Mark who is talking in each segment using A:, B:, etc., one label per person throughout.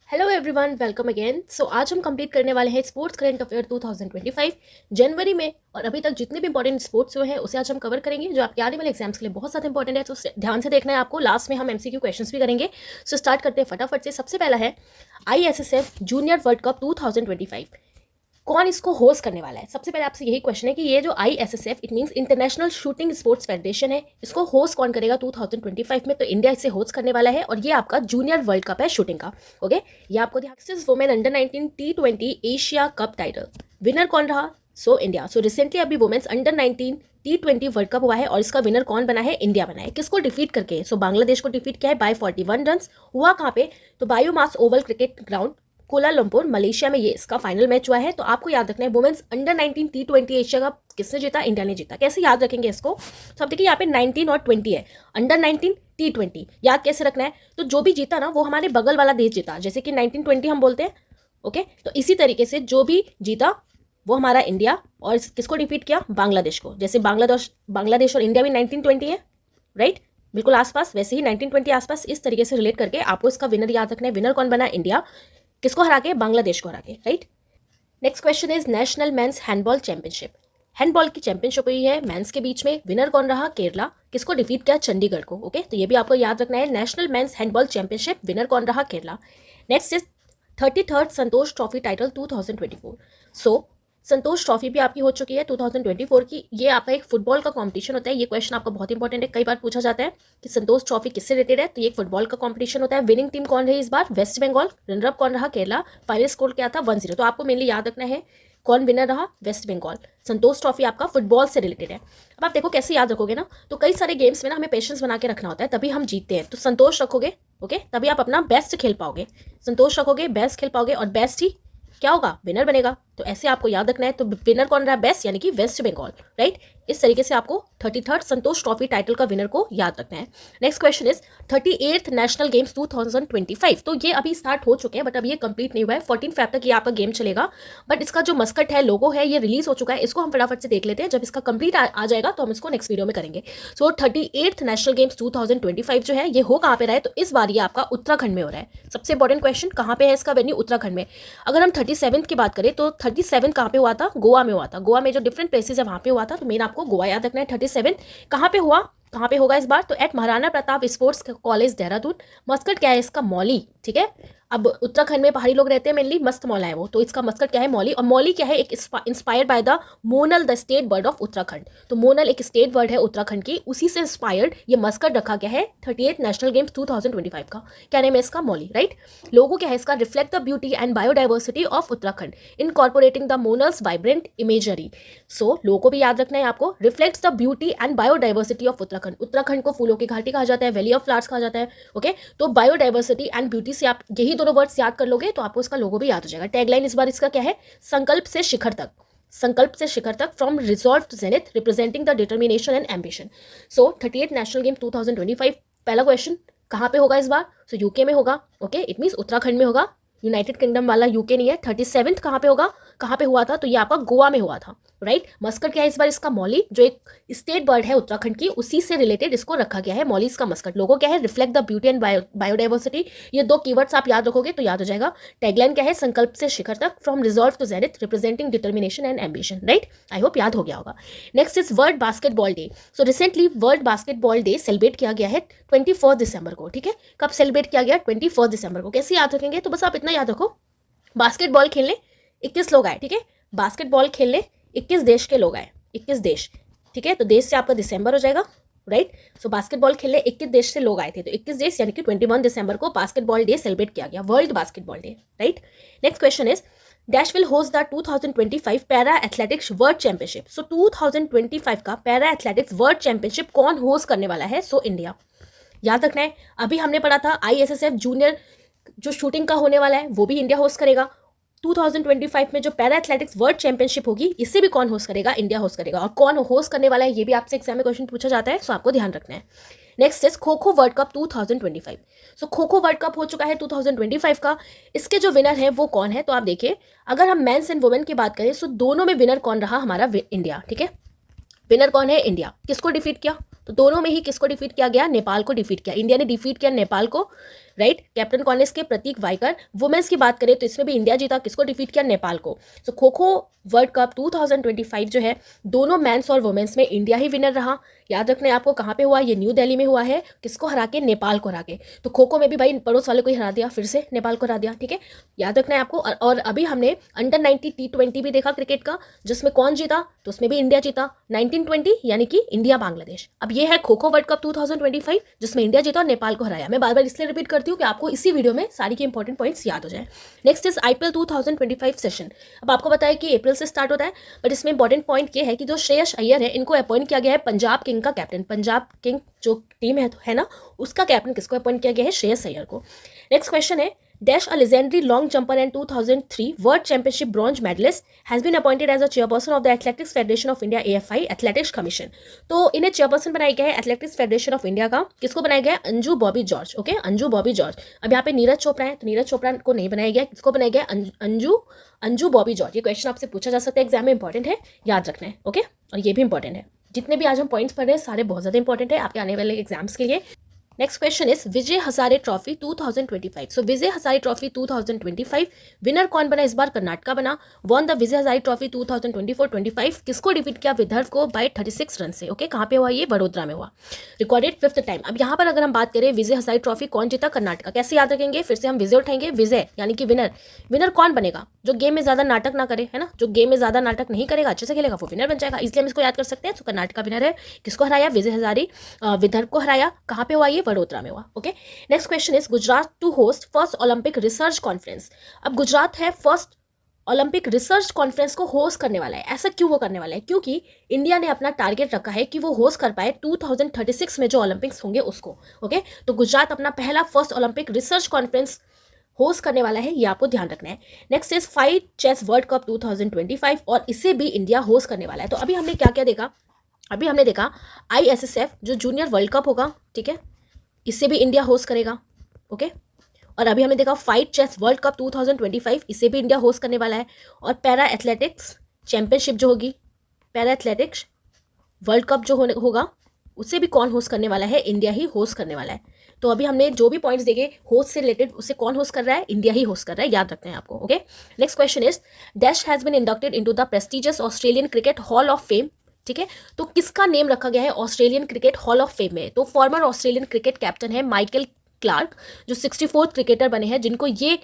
A: Hello everyone, welcome again. आज हम complete करने वाले हैं स्पोर्ट्स करंट अफेयर 2025 जनवरी में। और अभी तक जितने भी इंपॉर्टेंट स्पोर्ट्स हुए हैं उसे आज हम कवर करेंगे, जो आपके आने वाले एग्जाम्स के लिए बहुत ज़्यादा इंपॉर्टेंट है। तो ध्यान से देखना है आपको। लास्ट में हम एमसीक्यू क्वेश्चंस भी करेंगे। स्टार्ट करते हैं फटाफट से। सबसे पहला है ISSF जूनियर वर्ल्ड कप 2025। कौन इसको होस्ट करने वाला है? सबसे पहले आपसे यही क्वेश्चन है कि ये जो ISSF it means international shooting sports federation है, इसको होस्ट कौन करेगा 2025 में? तो इंडिया इसे होस्ट करने वाला है और ये आपका जूनियर वर्ल्ड कप है शूटिंग का। ओके, ये आपको ध्यान। Women under 19 T20 Asia cup title winner कौन रहा? इंडिया। रिसेंटली अभी women's under 19 T20 world cup हुआ है और इसका विनर कौन बना है? इंडिया बना है। किसको डिफीट करके? बांग्लादेश को डिफीट किया है बाय 41 रन। हुआ कहाँ पे? तो biomass Oval cricket ground Kuala Lumpur Malaysia में ये इसका फाइनल मैच हुआ है। तो आपको याद रखना है women's under 19 T20 Asia cup किसने जीता? इंडिया ने जीता। कैसे याद रखेंगे इसको? अब देखिए यहाँ पे 19 और 20 है। अंडर 19 T20 याद कैसे रखना है? तो जो भी जीता ना वो हमारे बगल वाला देश जीता, जैसे कि 1920 हम बोलते हैं। ओके, तो इसी तरीके से जो भी जीता वो हमारा इंडिया, और किसको डिफीट किया? बांग्लादेश को। जैसे बांग्लादेश और इंडिया भी 1920 है, राइट? बिल्कुल आसपास, वैसे ही 1920 आसपास। इस तरीके से रिलेट करके आपको इसका विनर याद रखना है। विनर कौन बना? इंडिया। किसको हरा के? बांग्लादेश को हरा के, right? Next question is national men's handball championship. Handball की चैंपियनशिप हुई है मेंस के बीच में। विनर कौन रहा? केरला। किसको डिफीट किया? चंडीगढ़ को। ओके, तो ये भी आपको याद रखना है। National men's handball championship winner कौन रहा? Kerala. Next is 33rd Santosh trophy title 2024। Santosh trophy भी आपकी हो चुकी है 2024 की। ये आपका एक फुटबॉल का कंपटीशन होता है। ये क्वेश्चन आपका बहुत इंपॉर्टेंट है, कई बार पूछा जाता है कि संतोष ट्रॉफी किससे रिलेटेड है। तो ये फुटबॉल का कंपटीशन होता है। विनिंग टीम कौन रही इस बार? वेस्ट बंगाल। रनर अप कौन रहा? केरला। फाइनल स्कोर क्या था? 1-0। तो आपको मेनली याद रखना है कौन विनर रहा? वेस्ट बंगाल। संतोष ट्रॉफी आपका फुटबॉल से रिलेटेड है। अब आप देखो कैसे याद रखोगे ना, तो कई सारे गेम्स में ना हमें पेशेंस बना के रखना होता है, तभी हम जीतते हैं। तो संतोष रखोगे, ओके, तभी आप अपना बेस्ट खेल पाओगे। संतोष रखोगे, बेस्ट खेल पाओगे, और बेस्ट ही क्या होगा? विनर बनेगा। तो ऐसे आपको याद रखना है। तो विनर कौन रहा? बेस्ट, यानी कि वेस्ट बंगाल, राइट? इस तरीके से आपको 33rd संतोष ट्रॉफी टाइटल का विनर को याद रखना है। Next question is 38th national games 2025। तो ये अभी स्टार्ट हो चुके हैं, बट अभी ये कंप्लीट नहीं हुआ है। 14 फेब तक ये आपका गेम चलेगा, बट इसका जो मस्कट है, लोगो है, ये रिलीज हो चुका है। इसको हम फटाफट से देख लेते हैं। जब इसका कंप्लीट आ जाएगा तो हम इसको नेक्स्ट वीडियो में करेंगे। 38th नेशनल गेम्स 2025 जो है ये हो कहाँ पे रहा है? तो इस बार ये आपका उत्तराखंड में हो रहा है। सबसे इंपॉर्टेंट क्वेश्चन, कहाँ पे है इसका वेन्यू? उत्तराखंड में। अगर हम 37th की बात करें तो 37 कहाँ पे हुआ था? गोवा में हुआ था। गोवा में जो डिफरेंट प्लेसेस है वहाँ पे हुआ था। तो मेन आपको गोवा याद रखना है। 37 कहाँ पे हुआ, कहाँ पे होगा इस बार? तो at Maharana Pratap sports college Dehradun. Mascot क्या है इसका? मौली, ठीक है। अब उत्तराखंड में पहाड़ी लोग रहते हैं मेनली, मस्त मौला है वो, तो इसका मस्कट क्या है? मौली। और मौली क्या है? एक inspired by the Monal, the state bird of Uttarakhand. तो मोनल एक स्टेट बर्ड है उत्तराखंड की, उसी से इंस्पायर्ड ये मस्कट रखा गया है 38th नेशनल गेम्स 2025 का। क्या नेम है इसका? मौली, राइट? लोगो क्या है इसका? Reflect the beauty and biodiversity of Uttarakhand incorporating the monal's vibrant imagery. लोगों भी याद रखना है आपको। Reflects the beauty and biodiversity of Uttarakhand. Uttarakhand को फूलों की घाटी कहा जाता है, वैली ऑफ फ्लावर्स कहा जाता है। ओके, तो बायोडाइवर्सिटी एंड ब्यूटी से आप यही दोनों वर्ड्स याद कर लोगे तो आपको इसका लोगो भी याद हो जाएगा। टैगलाइन इस बार इसका क्या है? संकल्प से शिखर तक। संकल्प से शिखर तक, from resolve to zenith, representing the determination and ambition. 38 national game 2025। पहला क्वेश्चन, कहाँ पे होगा इस बार? यूके में होगा। ओके, इट मीन्स उत्तराखंड में होगा। यूनाइटेड किंगडम वाला यूके नहीं है। 37th कहाँ पे होगा? कहाँ पे हुआ था? तो ये आपका गोवा में हुआ था, राइट? मस्कट क्या है इस बार इसका? मौली, जो एक स्टेट बर्ड है उत्तराखंड की, उसी से रिलेटेड इसको रखा गया है मौली इसका मस्कट। लोगो क्या है? Reflect the beauty and biodiversity. ये दो कीवर्ड्स आप याद रखोगे तो याद हो जाएगा। टैगलाइन क्या है? संकल्प से शिखर तक, from resolve to zenith, representing determination and ambition, right? I hope याद हो गया होगा। Next is world basketball day. Recently world basketball day celebrate किया गया है 21 दिसंबर को, ठीक है? कब सेलिब्रेट किया गया? 21 दिसंबर को। कैसे याद रखेंगे? तो बस आप इतना याद रखो, बास्केटबॉल खेलने 21 लोग आए, ठीक है? बास्केटबॉल खेलने 21 देश के लोग आए, 21 देश, ठीक है? तो देश से आपका दिसंबर हो जाएगा, राइट? बास्केटबॉल खेलने 21 देश से लोग आए थे, तो 21 देश यानी कि 21 दिसंबर को बास्केटबॉल डे सेलिब्रेट किया गया, world basketball day, right? Next question is dash will host the 2025 para athletics world championship. 2025 का पैरा एथलेटिक्स वर्ल्ड चैंपियनशिप कौन होस्ट करने वाला है? इंडिया। याद रखना है, अभी हमने पढ़ा था ISSF जूनियर जो शूटिंग का होने वाला है वो भी इंडिया होस्ट करेगा। 2025 में जो पैरा एथलेटिक्स वर्ल्ड चैंपियनशिप होगी इसे भी कौन होस्ट करेगा? इंडिया होस्ट करेगा। और कौन होस्ट करने वाला है ये भी आपसे एग्जाम में क्वेश्चन पूछा जाता है, आपको ध्यान रखना है। Next is kho kho world cup 2025। Kho kho world cup हो चुका है 2025 का। इसके जो विनर है वो कौन है? तो आप देखिए, अगर हम मेंस एंड वुमेन की बात करें तो दोनों में विनर कौन रहा? हमारा इंडिया, ठीक है? विनर कौन है? इंडिया। किसको डिफीट किया? तो दोनों में ही किसको डिफीट किया गया? नेपाल को डिफीट किया। इंडिया ने डिफीट किया नेपाल को राइट। कैप्टन कौन है इसके? प्रतीक वाइकर। वुमेन्स की बात करें तो इसमें भी इंडिया जीता, किसको डिफीट किया? नेपाल को। सो खो खो वर्ल्ड कप 2025 जो है दोनों मेंस और वुमेन्स में इंडिया ही विनर रहा। याद रखना है आपको कहाँ पे हुआ, ये न्यू दिल्ली में हुआ है। किसको हरा के? नेपाल को हरा के। तो खो खो में भी भाई पड़ोस वाले को ही हरा दिया, फिर से नेपाल को हरा दिया, ठीक है, याद रखना है आपको। और अभी हमने अंडर 90 T20 भी देखा क्रिकेट का, जिसमें कौन जीता? तो उसमें भी इंडिया जीता, 1920, यानी कि इंडिया बांग्लादेश। अब ये है खो खो वर्ल्ड कप 2025 जिसमें इंडिया जीता और नेपाल को हराया। मैं बार बार इसलिए रिपीट करती हूँ कि आपको इसी वीडियो में सारी के इंपॉर्टेंट पॉइंट्स याद हो जाए। Next is IPL 2025 session. अब आपको बताया कि अप्रैल से स्टार्ट होता है, बट इसमें इंपॉर्टेंट पॉइंट ये है कि जो श्रेयस अय्यर है इनको अपॉइंट किया गया है पंजाब किंग का कैप्टन। पंजाब किंग जो टीम है ना, उसका कैप्टन किसको अपॉइंट किया गया है? श्रेयस अय्यर को। नेक्स्ट क्वेश्चन है, Dash, a legendary long jumper and 2003 World Championship bronze medalist, has been appointed as a chairperson of the Athletics Federation of India AFI Athletics Commission। तो इन्हें चेयरपर्सन बनाया गया है एथलेटिक्स फेडरेशन ऑफ इंडिया का। किसको बनाया गया है? Anju Bobby George. Okay, Anju Bobby George. अब यहाँ पे नीरज चोपड़ा है, तो नीरज चोपड़ा को नहीं बनाया गया, किसको बनाया गया? अंजू बॉबी जॉर्ज। ये क्वेश्चन आपसे पूछा जा सकता है एग्जाम में, इंपॉर्टेंट है, याद रखना है। ओके, और ये भी इंपॉर्टेंट है। जितने भी आज हम पॉइंट्स पढ़ रहे हैं सारे बहुत ज्यादा इंपॉर्टेंट है आपके आने वाले एग्जाम्स के लिए। Next question is Vijay Hazare trophy 2025। So Vijay Hazare trophy 2025 winner कौन बना? इस बार कर्नाटका बना। Won the Vijay Hazare trophy 2024-25 किसको डिफीट किया? विदर्भ को बाय 36 रन से। ओके, कहाँ पे हुआ? ये वडोदरा में हुआ। Recorded 5th time. अब यहाँ पर अगर हम बात करें विजय हजारे ट्रॉफी कौन जीता? कर्नाटका। कैसे याद रखेंगे? फिर से हम विजय उठाएंगे, विजय यानी कि विनर। विनर कौन बनेगा? जो गेम में ज्यादा नाटक ना करे, है ना, जो गेम में ज्यादा नाटक नहीं करेगा, अच्छे से खेलेगा, वो विनर बन जाएगा। इसलिए हम इसको याद कर सकते हैं। तो कर्नाटका विनर है। किसको हराया? विजय हजारे विदर्भ को हराया। कहाँ पे हुआ? ये वडोदरा में हुआ। Okay, next question is Gujarat to host first Olympic research conference. अब गुजरात है फर्स्ट ओलंपिक रिसर्च कॉन्फ्रेंस को होस्ट करने वाला है। ऐसा क्यों वो करने वाला है? क्योंकि इंडिया ने अपना टारगेट रखा है कि वो होस्ट कर पाए 2036 में जो ओलंपिक्स होंगे उसको। ओके, तो गुजरात अपना पहला first Olympic research conference host करने वाला है, ये आपको ध्यान रखना है। Next is fight chess world cup 2025 और इसे भी इंडिया होस्ट करने वाला है। तो अभी हमने क्या क्या देखा? अभी हमने देखा ISSF जो जूनियर वर्ल्ड कप होगा, ठीक है, इसे भी इंडिया होस्ट करेगा। ओके, और अभी हमने देखा फाइट चेस वर्ल्ड कप 2025, इसे भी इंडिया होस्ट करने वाला है। और पैरा एथलेटिक्स चैंपियनशिप जो होगी, पैरा एथलेटिक्स वर्ल्ड कप जो होगा उसे भी कौन होस्ट करने वाला है? इंडिया ही होस्ट करने वाला है। तो अभी हमने जो भी पॉइंट्स देखे होस्ट से रिलेटेड, उसे कौन होस्ट कर रहा है? इंडिया ही होस्ट कर रहा है, याद रखते हैं आपको। Okay, next question is dash has been inducted into the prestigious Australian cricket hall of fame. ठीक है, तो किसका नेम रखा गया है Australian cricket hall of fame में? तो फॉर्मर ऑस्ट्रेलियन क्रिकेट कैप्टन है माइकल क्लार्क, जो 64th क्रिकेटर बने हैं, जिनको ये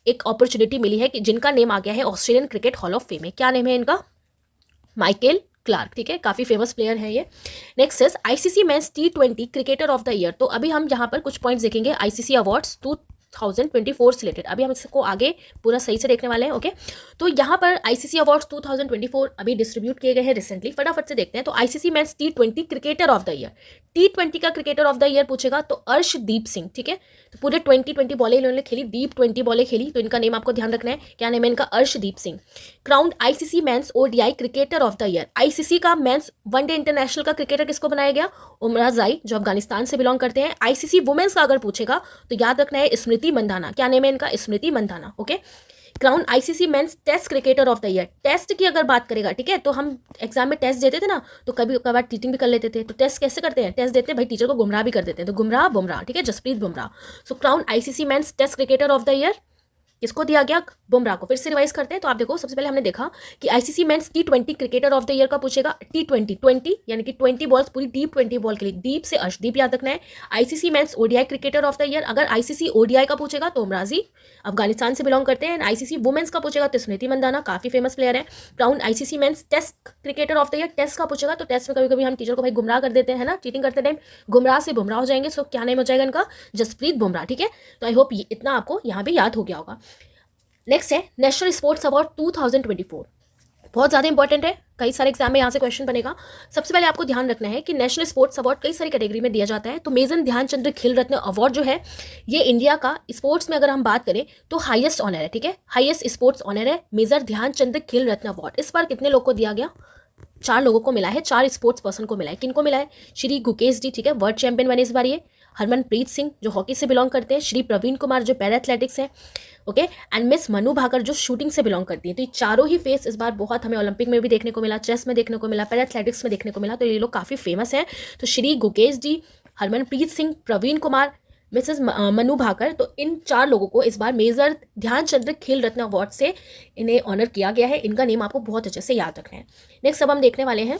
A: एक अपॉर्चुनिटी मिली है कि जिनका नेम आ गया है Australian cricket hall of fame में। क्या नेम है इनका? Michael Clarke. ठीक है, काफी फेमस प्लेयर है ये। Next is ICC men's T20 cricketer of the year. तो अभी हम यहाँ पर कुछ पॉइंट्स देखेंगे ICC अवार्ड्स 2024 से रिलेटेड। अभी हम इसको आगे पूरा सही से देखने वाले हैं। ओके, तो यहाँ पर ICC अवार्ड्स 2024 अभी डिस्ट्रीब्यूट किए गए हैं रिसेंटली, फटाफट से देखते हैं। तो ICC men's T20 cricketer of the year, T20 का क्रिकेटर ऑफ द ईयर पूछेगा तो अर्शदीप सिंह। ठीक है, तो पूरे 20 बॉलें इन्होंने खेली, डीप 20 बॉलें खेली, तो इनका नेम आपको ध्यान रखना है। क्या नेम है इनका? Arshdeep Singh. Crowned ICC men's ODI cricketer of the year. ICC का मेंस वनडे इंटरनेशनल का क्रिकेटर किसको बनाया गया? उमरा जाई, जो अफगानिस्तान से बिलोंग करते हैं। ICC वुमेन्स का अगर पूछेगा तो याद रखना है स्मृति मंधाना। क्या नेम है इनका? Smriti Mandhana. Okay, crown ICC men's test cricketer of the year. Test की अगर बात करेगा, ठीक है, तो हम एग्जाम में टेस्ट देते थे ना, तो कभी कभार चीटिंग भी कर लेते थे। तो टेस्ट कैसे करते हैं? टेस्ट देते हैं भाई, टीचर को गुमराह भी कर देते हैं। तो बुमराह, ठीक है, Jasprit Bumrah. So crown ICC men's test cricketer of the year किसको दिया गया? बुमराह को। फिर से रिवाइज करते हैं। तो आप देखो, सबसे पहले हमने देखा कि ICC men's T20 cricketer of the year का पूछेगा। T20 यानी कि 20 बॉल्स, पूरी डीप 20 बॉल के लिए दीप से अर्शदीप याद रखना है। ICC men's ODI cricketer of the year, अगर ICC ODI का पूछेगा तो उमराजी, अफगानिस्तान से बिलोंग करते हैं। ICC वुमेन्स का पूछेगा तो स्मृति मंदाना, काफी फेमस प्लेयर है। Crown ICC men's test cricketer of the year, test का पूछेगा तो टेस्ट में कभी कभी हम टीचर को भाई गुमराह कर देते हैं ना, चीटिंग करते टाइम, गुमराह से बुमराह हो जाएंगे। सो क्या नेम हो जाएगा इनका? जसप्रीत बुमराह। ठीक है, तो आई होप इतना आपको यहाँ भी याद हो गया होगा। नेक्स्ट है नेशनल स्पोर्ट्स अवार्ड 2024। बहुत ज़्यादा इंपॉर्टेंट है, कई सारे एग्जाम में यहाँ से क्वेश्चन बनेगा। सबसे पहले आपको ध्यान रखना है कि नेशनल स्पोर्ट्स अवार्ड कई सारी कैटेगरी में दिया जाता है। तो मेजर ध्यानचंद्र खेल रत्न अवार्ड जो है ये इंडिया का स्पोर्ट्स में अगर हम बात करें तो हाईएस्ट ऑनर है। ठीक है, हाईएस्ट स्पोर्ट्स ऑनर है मेजर ध्यानचंद्र खेल रत्न अवार्ड। इस बार कितने लोग को दिया गया? 4 लोगों को मिला है, 4 स्पोर्ट्स पर्सन को मिला है। किनको मिला है? श्री गुकेश जी, ठीक है, वर्ल्ड चैंपियन बने इस बार ये। हरमनप्रीत सिंह जो हॉकी से बिलोंग करते हैं। श्री प्रवीण कुमार जो पैरा एथलेटिक्स है। Okay, and miss Manu Bhaker जो शूटिंग से बिलोंग करती है। तो ये चारों ही फेस इस बार बहुत हमें ओलंपिक में भी देखने को मिला, चेस में देखने को मिला, पैरा एथलेटिक्स में देखने को मिला। तो ये लोग काफ़ी फेमस हैं। तो श्री गुकेश जी, हरमनप्रीत सिंह, प्रवीण कुमार, मिसेस मनु भाकर। तो इन 4 लोगों को इस बार मेजर ध्यानचंद्र खेल रत्न अवार्ड से इन्हें ऑनर किया गया है। इनका नेम आपको बहुत अच्छे से याद रखना है। नेक्स्ट अब हम देखने वाले हैं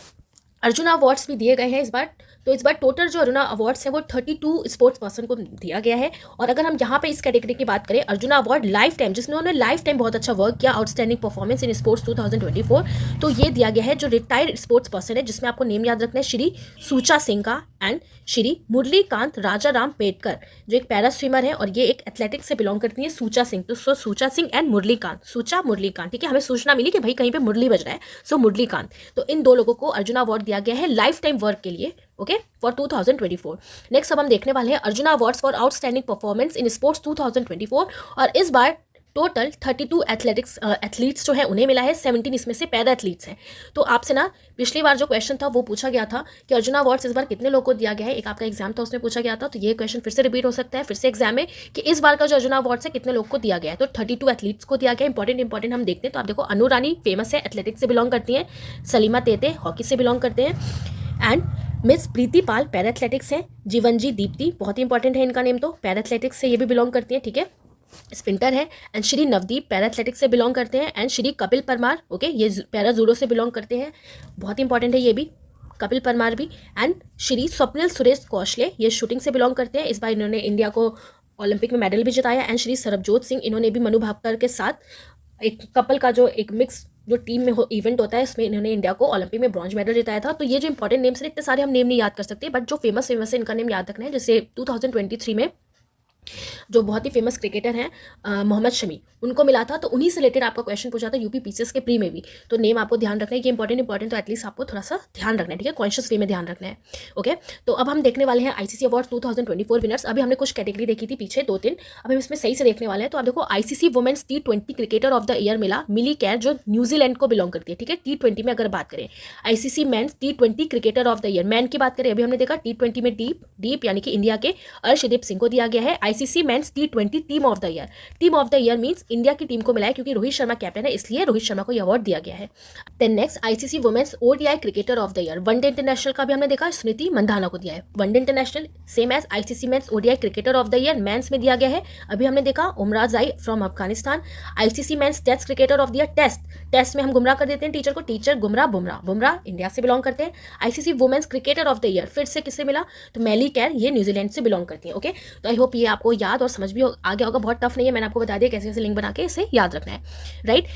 A: अर्जुना अवार्ड्स भी दिए गए हैं इस बार। तो इस बार टोटल जो अर्जुना अवार्ड्स है वो 32 स्पोर्ट्स पर्सन को दिया गया है। और अगर हम यहाँ पे इस कैटेगरी की बात करें, अर्जुना अवार्ड लाइफ टाइम, जिन्होंने लाइफ टाइम बहुत अच्छा वर्क किया, आउटस्टैंडिंग परफॉर्मेंस इन स्पोर्ट्स 2024, तो ये दिया गया है जो रिटायर्ड स्पोर्ट्स पर्सन है, जिसमें आपको नेम याद रखना है श्री सूचा सिंह का एंड श्री मुरलीकांत राजा राम पेटकर, जो एक पैरा स्विमर है और ये एक एथलेटिक्स से बिलोंग करती है, सूचा सिंह। तो सो सूचा सिंह एंड मुरलीकांत, सूचा मुरलीकांत, ठीक है, हमें सूचना मिली कि भाई कहीं पे मुरली बज रहा है, सो मुरलीकांत। तो इन 2 लोगों को अर्जुना अवार्ड दिया गया है लाइफ टाइम वर्क के लिए, ओके, फॉर 2024। नेक्स्ट अब हम देखने वाले हैं arjuna awards for outstanding performance in sports 2024। और इस बार टोटल 32 एथलीट्स जो है उन्हें मिला है, 17 इसमें से पैरा एथलीट्स हैं। तो आपसे ना पिछली बार जो क्वेश्चन था वो पूछा गया था कि अर्जुना अवार्ड्स इस बार कितने लोगों को दिया गया है, एक आपका एग्जाम था उसमें पूछा गया था। तो ये क्वेश्चन फिर से रिपीट हो सकता है फिर से एग्जाम में कि इस बार का जो अर्जुना अवार्ड्स है कितने लोगों को दिया गया है। तो 32 एथलीट्स को दिया गया। इंपॉर्टेंट हम देखते हैं। तो आप देखो, अनु रानी फेमस है, एथलेटिक्स से बिलोंग करती हैं। सलीमा तेते हॉकी से बिलोंग करते हैं। And miss Preeti Pal para athletics हैं। जीवनजी दीप्ति, बहुत ही इंपॉर्टेंट है इनका नेम, तो पैरा एथलेटिक्स से ये भी बिलोंग करती हैं, ठीक है, स्प्रिंटर है। And Shri Navdeep para athletics से बिलोंग करते हैं। एंड श्री कपिल परमार, ओके, ये पैरा जूडो से बिलोंग करते हैं, बहुत इंपॉर्टेंट है ये भी, कपिल परमार भी। एंड श्री स्वप्निल सुरेश कौशले, ये शूटिंग से बिलोंग करते हैं, इस बार इन्होंने इंडिया को ओलंपिक में मेडल भी जिताया। एंड श्री सरबजोत सिंह, इन्होंने भी मनु भाकर के साथ एक कपल का जो एक मिक्स जो टीम में इवेंट होता है उसमें इन्होंने इंडिया को ओलंपिक में ब्रॉन्ज मेडल जिताया था। तो ये जो इंपॉर्टेंट नेम्स हैं, इतने सारे हम नेम नहीं याद कर सकते, बट जो फेमस है इनका नेम याद रखना है। जैसे 2023 में जो बहुत ही फेमस क्रिकेटर हैं मोहम्मद शमी, उनको मिला था, तो उन्हीं से रिलेटेड आपका क्वेश्चन पूछा था यूपी पीसीएस के प्री में भी। तो नेम आपको ध्यान रखना है कि इंपॉर्टेंट तो एटलीस्ट आपको थोड़ा सा ध्यान रखना है, ठीक है, कॉन्शियस वे में ध्यान रखना है, ओके। तो अब हम देखने वाले हैं आईसीसी अवार्ड 2024 विनर्स। अभी हमने कुछ कैटेगरी देखी थी पीछे 2-3, अब हम इसमें सही से देखने वाले हैं। तो आप देखो, ICC women's T20 cricketer of the year मिला मिली कैर, जो न्यूजीलैंड को बिलोंग करती है, ठीक है। T20 में अगर बात करें, ICC men's T20 cricketer of the year, man की बात करें, अभी हमने देखा T20 में डीप यानी कि इंडिया के अर्शदीप सिंह को दिया गया है। ICC mains T20 team of the year means India की टीम को मिला है, क्योंकि रोहित शर्मा कैप्टन है, इसलिए रोहित शर्मा को यह अवार्ड दिया गया है। Then next, ICC women's ODI cricketer of the year, one day international का भी हमने देखा, स्मृति मंधाना को दिया है। One day international same as ICC men's ODI cricketer of the year men's में दिया गया है। अभी हमने देखा Omarzai from Afghanistan. ICC men's test cricketer of the year, test में हम गुमराह कर देते हैं टीचर को, टीचर बुमराह इंडिया से बिलोंग करते हैं। ICC women's cricketer of the year फिर से किससे मिला, तो मैली कैर, ये न्यूजीलैंड से बिलोंग करती है, ओके। तो आई होप ये आपको याद और समझ भी आ गया होगा, बहुत टफ नहीं है, मैंने आपको बता दिया कैसे कैसे लिंक बना के इसे याद रखना है, राइट।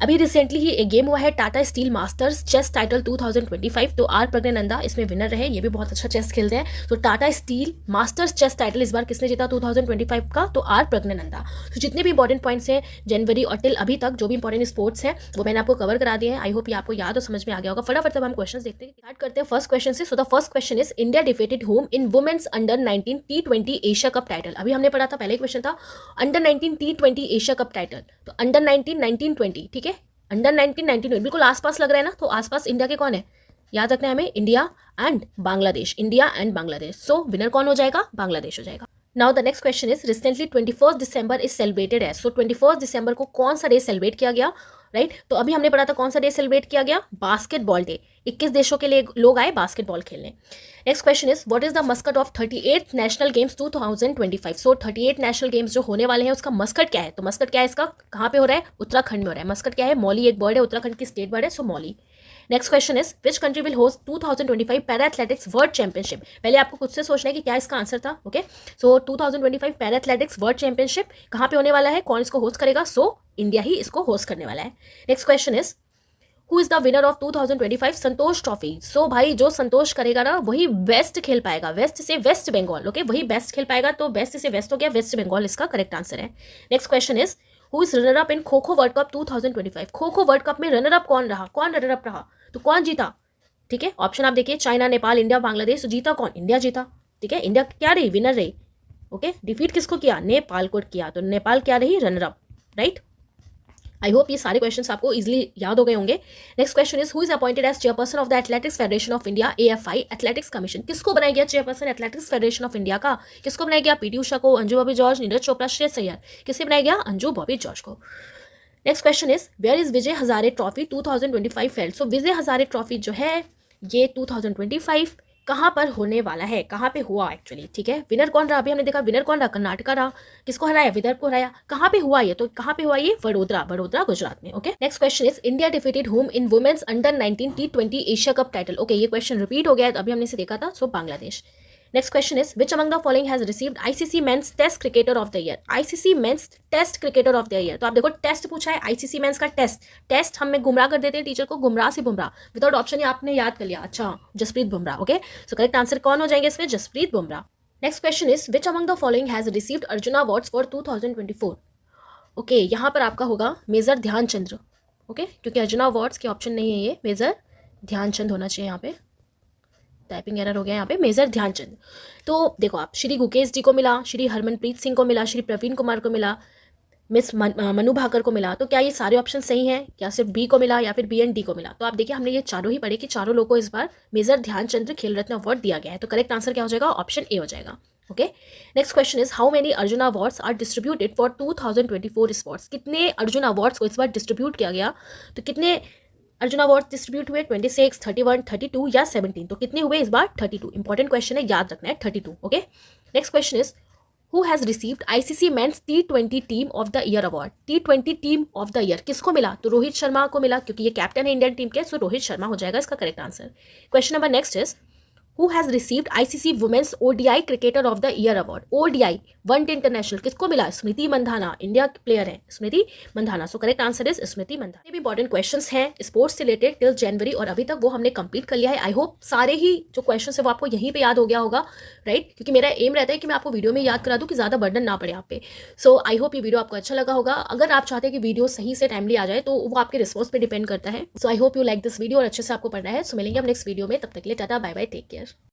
A: अभी रिसेंटली ही एक गेम हुआ है Tata Steel Masters chess title 2025, तो आर प्रज्ञानंदा इसमें विनर रहे, ये भी बहुत अच्छा चेस खेलते हैं। तो Tata Steel Masters chess title इस बार किसने जीता 2025 का, तो आर प्रज्ञानंदा। तो जितने भी इंपॉर्टेंट पॉइंट्स हैं जनवरी और टिल अभी तक जो भी इंपॉर्टेंट स्पोर्ट्स हैं वो मैंने आपको कवर करा दिए हैं। आई होप ये आपको याद और समझ में आ गया होगा। फटाफट हम क्वेश्चन देखते हैं, स्टार्ट करते हैं फर्स्ट क्वेश्चन से। So the first question is, India defeated home in women's under 19 T20 Asia cup title. अभी हमने पढ़ा था, पहले क्वेश्चन था under 19 T20 Asia cup title, तो अंडर 19 ठीक है, अंडर 19 बिल्कुल आसपास लग रहा है ना। तो आसपास इंडिया के कौन है, याद रखना है हमें, India and Bangladesh. So winner कौन हो जाएगा, बांग्लादेश हो जाएगा। Now the next question is, recently 21 December is celebrated as. So 21 दिसंबर को कौन सा डे सेलिब्रेट किया गया, राइट। तो अभी हमने पढ़ा था कौन सा डे सेलिब्रेट किया गया, बास्केटबॉल डे। 21 देशों के लिए लोग आए बास्केटबॉल खेलने। Next question is, what is the Muscat of 38th national games 2025। So 38 national games जो होने वाले हैं उसका मस्कट क्या है, तो मस्कट क्या है इसका, कहाँ पे हो रहा है, उत्तराखंड में हो रहा है। मस्कट क्या है, मौली एक बर्ड है, उत्तराखंड की स्टेट बर्ड है, सो मौली। Next question is, which country will host 2025 para athletics world championship. पहले आपको खुद से सोचना है कि क्या इसका आंसर था, ओके। सो 2025 पैरा एथलेटिक्स वर्ल्ड चैंपियनशिप कहाँ पे होने वाला है, कौन इसको होस्ट करेगा, सो इंडिया ही इसको होस्ट करने वाला है। Next question is, who is the winner of 2025 Santosh trophy. So भाई जो संतोष करेगा ना वही बेस्ट खेल पाएगा, वेस्ट से वेस्ट बंगाल, ओके, वही बेस्ट खेल पाएगा। तो बेस्ट से वेस्ट हो गया, वेस्ट बंगाल इसका करेक्ट आंसर है। Next question is, who is runner up in kho kho world cup 2025। Kho kho world cup में रनर अप कौन रनर अप रहा, तो कौन जीता, ठीक है। ऑप्शन आप देखिए, चाइना, नेपाल, इंडिया, बांग्लादेश। तो जीता कौन, इंडिया जीता, ठीक है। इंडिया क्या रही, विनर रही, ओके। डिफीट किसको किया, नेपाल को किया, तो नेपाल क्या रही, runner up, right. I hope ये सारे क्वेश्चंस आपको इजीली याद हो गए होंगे। Next question is, who is appointed as chairperson of the athletics federation of India AFI athletics commission. किसको बनाया गया chairperson athletics federation of India का, किसको बनाया गया, पीटी उषा को, अंजू बॉबी जॉर्ज, नीरज चोपड़ा, श्रेयस अय्यर। किसे बनाया गया, अंजू बॉबी जॉर्ज को। Next question is, where is Vijay Hazare trophy 2025 held. So Vijay Hazare trophy जो है ये 2025 कहाँ पर होने वाला है, कहाँ पे हुआ एक्चुअली, ठीक है। विनर कौन रहा, अभी हमने देखा विनर कौन रहा, कर्नाटका रहा। किसको हराया, विदर्भ को हराया। कहाँ पे हुआ ये, तो कहाँ पे हुआ ये, वडोदरा, वडोदरा गुजरात में। Okay, next question is India defeated home in women's under 19 T20 Asia cup title. Okay, ये क्वेश्चन रिपीट हो गया है, तो अभी हमने इसे देखा था, so Bangladesh. Next question is which among the following has received ICC men's test cricketer of the year. ICC men's test cricketer of the year, तो आप देखो टेस्ट पूछा है, आईसीसी मेंस का टेस्ट। टेस्ट हमें गुमराह कर देते हैं टीचर को, गुमराह से बुमराह, विदाउट ऑप्शन ही आपने याद कर लिया। अच्छा, Jasprit Bumrah. Okay, so correct answer कौन हो जाएंगे इसमें, Jasprit Bumrah. Next question is which among the following has received Arjuna awards for 2024। Okay, यहाँ पर आपका होगा मेजर ध्यानचंद्र। ओके, क्योंकि अर्जुना अवार्ड्स के ऑप्शन नहीं है, ये मेजर ध्यानचंद होना चाहिए। यहाँ पे टाइपिंग एरर हो गया, यहाँ पे मेजर ध्यानचंद। तो देखो आप, श्री गुकेश जी को मिला, श्री हरमनप्रीत सिंह को मिला, श्री प्रवीण कुमार को मिला, मिस मनु भाकर को मिला। तो क्या ये सारे ऑप्शन सही हैं, क्या सिर्फ बी को मिला या फिर बी एंड डी को मिला। तो आप देखिए हमने ये चारों ही पढ़े कि चारों लोगों को इस बार मेजर ध्यानचंद्र खेल रत्न अवार्ड दिया गया है। तो करेक्ट आंसर क्या हो जाएगा, ऑप्शन ए हो जाएगा। Okay, next question is how many Arjun awards are distributed for 2024 sports. कितने अर्जुन अवार्ड्स को इस बार डिस्ट्रीब्यूट किया गया, तो कितने अर्जुन अवार्ड डिस्ट्रीब्यूट हुए, 26, 31, 32 या 17। तो कितने हुए इस बार, 32। इंपॉर्टेंट क्वेश्चन है, याद रखना है 32। Okay, next question is who has received ICC mains T20 team of the year award. T20 team of the year किसको मिला, तो रोहित शर्मा को मिला, क्योंकि ये कैप्टन है इंडियन टीम के, सो रोहित शर्मा हो जाएगा इसका correct answer. Question number next is who has received ICC women's ODI cricketer of the year award. ODI one day international किसको मिला, स्मृति मंधाना, इंडिया प्लेयर है Smriti Mandhana. So correct answer is Smriti Mandhana. ये भी इंपॉर्टेंट क्वेश्चंस हैं स्पोर्ट्स से रिलेटेड टिल जनवरी, और अभी तक वो हमने कंप्लीट कर लिया है। आई होप सारे ही जो क्वेश्चन है वो आपको यहीं पे याद हो गया होगा, राइट, क्योंकि मेरा एम रहता है कि मैं आपको वीडियो में याद करा दूं कि ज़्यादा बर्डन ना पड़े आप पे। सो आई होप ये वीडियो आपको अच्छा लगा होगा। अगर आप चाहते हैं कि वीडियो सही से टाइमली आ जाए तो वो आपके रिस्पॉन्स पे डिपेंड करता है। So I hope you like this video और अच्छे से आपको पढ़ना है। सो मिलेंगे हम नेक्स्ट वीडियो में, तब तक के लिए tata bye bye, take care.